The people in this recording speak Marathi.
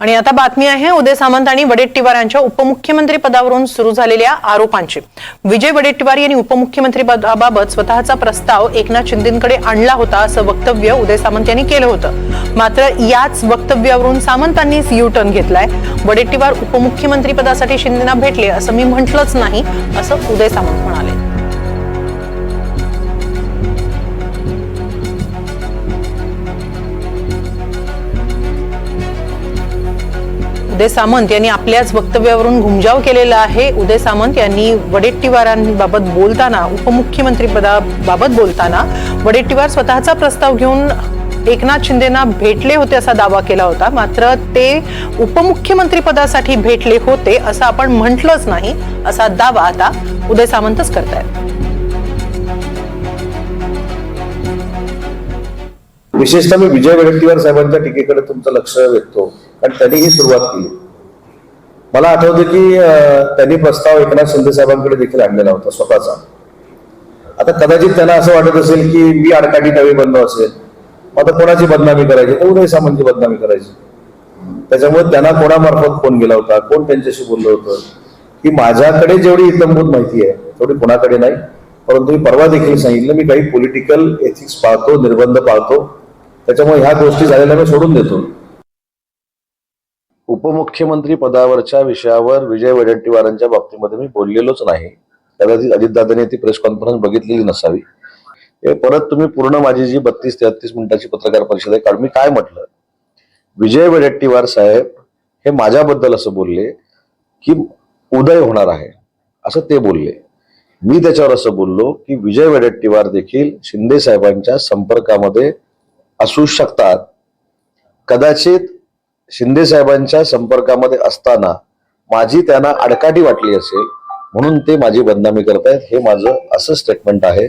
आणि आता बातमी आहे उदय सामंत आणि वडेट्टीवार यांच्या उपमुख्यमंत्री पदावरून सुरू झालेल्या आरोपांची। विजय वडेट्टीवार यांनी उपमुख्यमंत्री पदाबाबत स्वतःचा प्रस्ताव एकनाथ शिंदेंकडे आणला होता असं वक्तव्य उदय सामंत यांनी केलं होतं। मात्र याच वक्तव्यावरून सामंतांनी यू टर्न घेतलाय। वडेट्टीवार उपमुख्यमंत्री पदासाठी शिंदेंना भेटले असं मी म्हटलंच नाही असं उदय सामंत म्हणाले। उदय सामंत यांनी आपल्याच वक्तव्यावरून घुमजाव केलेला आहे। उदय सामंत यांनी वडेट्टीवारांबाबत बोलताना उपमुख्यमंत्री पदाबाबत बोलताना वडेट्टीवार स्वतःचा प्रस्ताव घेऊन एकनाथ शिंदेंना भेटले होते असा दावा केला होता। मात्र ते उपमुख्यमंत्री पदासाठी भेटले होते असं आपण म्हटलंच नाही असा दावा आता उदय सामंतच करतायत। विशेषतः मी विजय वडेट्टीवार साहेबांच्या टीकेकडे तुमचं लक्ष वेधतो, कारण त्यांनी ही सुरुवात केली। मला आठवतं की त्यांनी प्रस्ताव एकनाथ शिंदे साहेबांकडे देखील आणलेला होता स्वतःचा। आता कदाचित त्यांना असं वाटत असेल की मी आडकाठी नवी बनलो असेल, आता कोणाची बदनामी करायची, तर उदय सामंतची बदनामी करायची। त्याच्यामुळे त्यांना कोणामार्फत फोन गेला होता, कोण त्यांच्याशी बोललं होतं, की माझ्याकडे जेवढी इतंभूत माहिती आहे तेवढी कोणाकडे नाही। परंतु मी परवा देखील सांगितलं मी काही पॉलिटिकल एथिक्स पाळतो, निर्बंध पाळतो, त्याच्यामुळे ह्या गोष्टी झालेल्या मी सोडून देतो। उपमुख्यमंत्री पदावरच्या विषयावर विजय वडेट्टीवारांच्या बाबतीमध्ये मी बोललेलोच नाही। कदाचित अजितदादांनी ती प्रेस कॉन्फरन्स बघितलेली नसावी। परत तुम्ही पूर्ण माझी जी 32-33 मिनिटाची पत्रकार परिषद आहे काढून मी काय म्हटलं, विजय वडेट्टीवार साहेब हे माझ्याबद्दल असं बोलले की उदय होणार आहे असं ते बोलले। मी त्याच्यावर असं बोललो की विजय वडेट्टीवार देखील शिंदे साहेबांच्या संपर्कामध्ये असू शकतात। कदाचित शिंदे साहेबांच्या संपर्कामध्ये असताना माझी त्यांना आडकाठी वाटली असेल म्हणून ते माझी बदनामी करतायत, हे माझं असं स्टेटमेंट आहे।